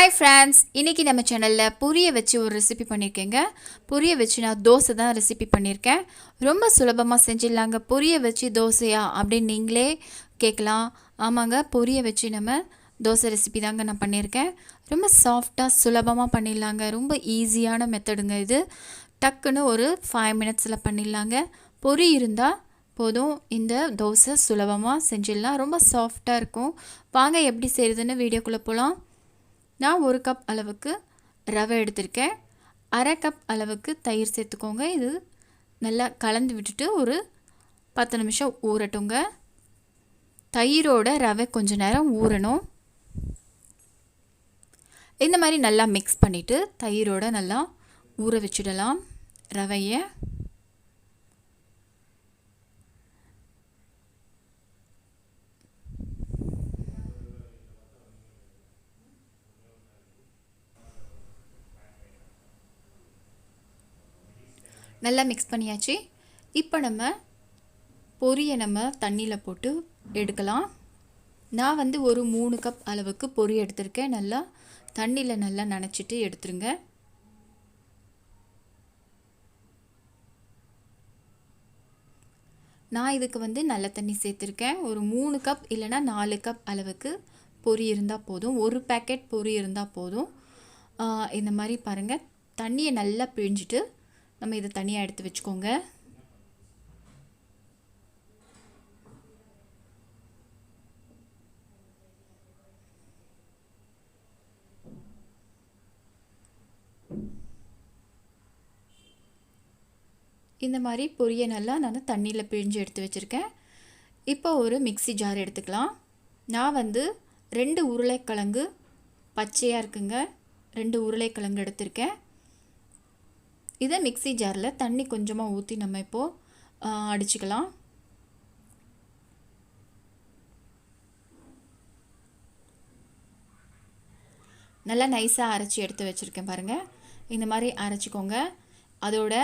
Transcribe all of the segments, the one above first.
Hi friends, இன்றைக்கி நம்ம சேனலில் பொரியை வச்சு ஒரு ரெசிபி பண்ணியிருக்கேங்க. பொரியை வச்சு நான் தோசை தான் ரெசிபி பண்ணியிருக்கேன். ரொம்ப சுலபமாக செஞ்சிடலாங்க. பொரியை வச்சு தோசையா அப்படின்னு நீங்களே கேட்கலாம். ஆமாங்க, பொரியை வச்சு நம்ம தோசை ரெசிபி தாங்க நான் பண்ணியிருக்கேன். ரொம்ப சாஃப்டாக சுலபமாக பண்ணிடலாங்க. ரொம்ப ஈஸியான மெத்தடுங்க இது. டக்குன்னு ஒரு 5 மினிட்ஸில் பண்ணிடலாங்க. பொரி இருந்தால் போதும், இந்த தோசை சுலபமாக செஞ்சிடலாம். ரொம்ப சாஃப்டாக இருக்கும். வாங்க எப்படி செய்கிறதுன்னு வீடியோக்குள்ளே போகலாம். நான் 1 கப் அளவுக்கு ரவை எடுத்திருக்கேன். அரை கப் அளவுக்கு தயிர் சேர்த்துக்கோங்க. இது நல்லா கலந்து விட்டுட்டு ஒரு 10 நிமிஷம் ஊறட்டுங்க. தயிரோட ரவை கொஞ்சம் நேரம் ஊறணும். இந்த மாதிரி நல்லா மிக்ஸ் பண்ணிவிட்டு தயிரோட நல்லா ஊற வச்சிடலாம் ரவையை. நல்லா மிக்ஸ் பண்ணியாச்சு. இப்போ நம்ம பொரியை நம்ம தண்ணியில் போட்டு எடுக்கலாம். நான் வந்து ஒரு 3 கப் அளவுக்கு பொரி எடுத்திருக்கேன். நல்லா தண்ணியில் நல்லா நனைச்சிட்டு எடுத்துருங்க. நான் இதுக்கு வந்து நல்ல தண்ணி சேர்த்துருக்கேன். ஒரு 3 கப் இல்லைனா 4 கப் அளவுக்கு பொரி இருந்தால் போதும். ஒரு பேக்கெட் பொரி இருந்தால் போதும். இந்த மாதிரி பாருங்கள், தண்ணியை நல்லா பிழிஞ்சிட்டு நம்ம இதை தனியாக எடுத்து வச்சுக்கோங்க. இந்த மாதிரி பொரியை நல்லா நான் தண்ணியில் பிழிஞ்சு எடுத்து வச்சுருக்கேன். இப்போ ஒரு மிக்ஸி ஜார் எடுத்துக்கலாம். நான் வந்து 2 உருளைக்கிழங்கு பச்சையாக இருக்குங்க, 2 உருளைக்கிழங்கு எடுத்திருக்கேன். இதை மிக்ஸி ஜாரில் தண்ணி கொஞ்சமாக ஊற்றி நம்ம இப்போது அடிச்சுக்கலாம். நல்லா நைஸாக அரைச்சி எடுத்து வச்சுருக்கேன் பாருங்கள். இந்த மாதிரி அரைச்சிக்கோங்க. அதோட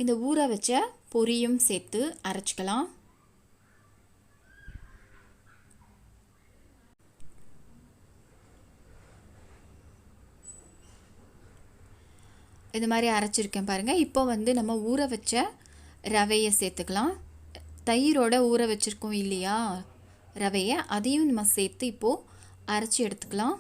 இந்த ஊற வச்ச பொரியும் சேர்த்து அரைச்சிக்கலாம். இது மாதிரி அரைச்சிருக்கேன் பாருங்கள். இப்போ வந்து நம்ம ஊற வச்ச ரவையை சேர்த்துக்கலாம். தயிரோட ஊற வச்சுருக்கோம் இல்லையா ரவையை, அதையும் நம்ம சேர்த்து இப்போது அரைச்சி எடுத்துக்கலாம்.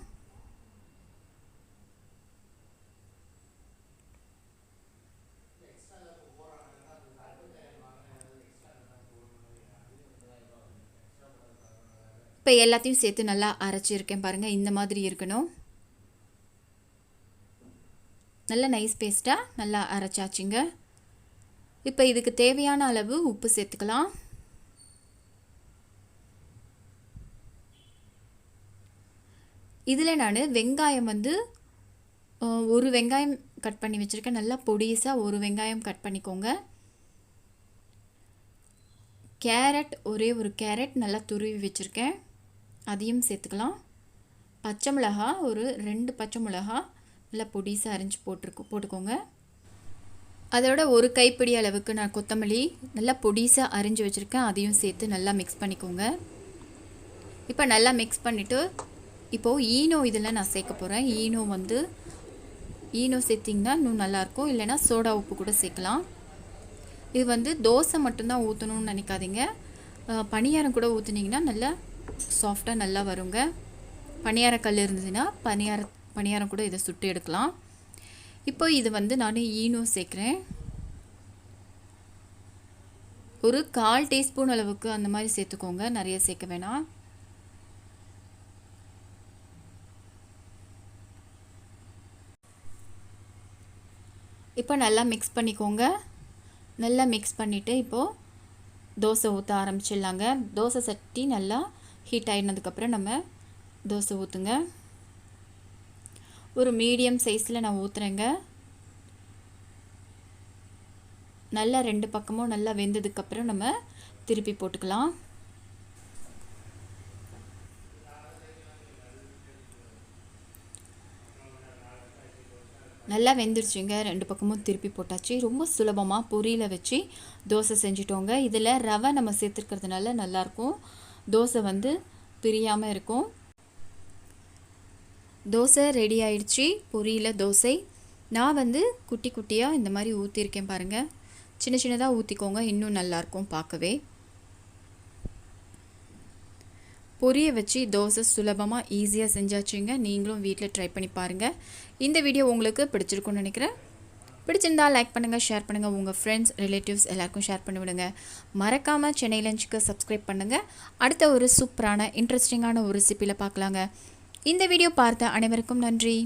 இப்போ எல்லாத்தையும் சேர்த்து நல்லா அரைச்சிருக்கேன் பாருங்கள். இந்த மாதிரி இருக்கணும். நல்லா நைஸ் பேஸ்ட்டாக நல்லா அரைச்சாச்சுங்க. இப்போ இதுக்கு தேவையான அளவு உப்பு சேர்த்துக்கலாம். இதில் நான் வெங்காயம் வந்து ஒரு வெங்காயம் கட் பண்ணி வச்சுருக்கேன். நல்லா பொடிசாக ஒரு வெங்காயம் கட் பண்ணிக்கோங்க. கேரட், ஒரே ஒரு கேரட் நல்லா துருவி வச்சுருக்கேன், அதையும் சேர்த்துக்கலாம். பச்சை மிளகா ஒரு 2 பச்சை மிளகா நல்லா பொடிசாக அரிஞ்சு போட்டுக்கோங்க. அதோட ஒரு கைப்பிடி அளவுக்கு நான் கொத்தமல்லி நல்லா பொடிசாக அரிஞ்சு வச்சுருக்கேன், அதையும் சேர்த்து நல்லா மிக்ஸ் பண்ணிக்கோங்க. இப்போ நல்லா மிக்ஸ் பண்ணிவிட்டு இப்போது ஈனோ இதில் நான் சேர்க்க போகிறேன். ஈனோ சேர்த்திங்கன்னா இன்னும் நல்லாயிருக்கும். இல்லைனா சோடா உப்பு கூட சேர்க்கலாம். இது வந்து தோசை மட்டும்தான் ஊற்றணும்னு நினைக்காதீங்க, பணியாரம் கூட ஊற்றுனீங்கன்னா நல்லா சாஃப்டாக நல்லா வருங்க. பணியாரக்கல் இருந்ததுன்னா பணியாரம் கூட இதை சுட்டு எடுக்கலாம். இப்போ இது வந்து நான் ஈனோ சேர்க்குறேன். ஒரு 1/4 டீஸ்பூன் அளவுக்கு அந்த மாதிரி சேர்த்துக்கோங்க, நிறைய சேர்க்க வேணாம். இப்போ நல்லா மிக்ஸ் பண்ணிக்கோங்க. நல்லா மிக்ஸ் பண்ணிவிட்டு இப்போது தோசை ஊற்ற ஆரம்பிச்சிடலாங்க. தோசை சட்டி நல்லா ஹீட் ஆகினதுக்கப்புறம் நம்ம தோசை ஊற்றுங்க. ஒரு மீடியம் சைஸில் நான் ஊற்றுறேங்க. நல்லா 2 பக்கமும் நல்லா வெந்ததுக்கப்புறம் நம்ம திருப்பி போட்டுக்கலாம். நல்லா வெந்துருச்சுங்க, 2 பக்கமும் திருப்பி போட்டாச்சு. ரொம்ப சுலபமாக பொரியில் வச்சு தோசை செஞ்சிட்டோங்க. இதில் ரவை நம்ம சேர்த்துருக்கிறதுனால நல்லாயிருக்கும், தோசை வந்து பிரியாமல் இருக்கும். தோசை ரெடி ஆயிடுச்சு. பொரியில் தோசை நான் வந்து குட்டி குட்டியாக இந்த மாதிரி ஊற்றிருக்கேன் பாருங்கள். சின்ன சின்னதாக ஊற்றிக்கோங்க, இன்னும் நல்லாயிருக்கும் பார்க்கவே. பொரிய வச்சு தோசை சுலபமாக ஈஸியாக செஞ்சாச்சுங்க. நீங்களும் வீட்டில் ட்ரை பண்ணி பாருங்கள். இந்த வீடியோ உங்களுக்கு பிடிச்சிருக்குன்னு நினைக்கிறேன். பிடிச்சிருந்தால் லைக் பண்ணுங்கள், ஷேர் பண்ணுங்கள், உங்கள் ஃப்ரெண்ட்ஸ் ரிலேட்டிவ்ஸ் எல்லாருக்கும் ஷேர் பண்ணி விடுங்க. மறக்காமல் சென்னை லஞ்சுக்கு சப்ஸ்கிரைப் பண்ணுங்கள். அடுத்த ஒரு சூப்பரான இன்ட்ரெஸ்டிங்கான ஒரு ரெசிப்பியில் பார்க்கலாங்க. இந்த வீடியோ பார்த்த அனைவருக்கும் நன்றி.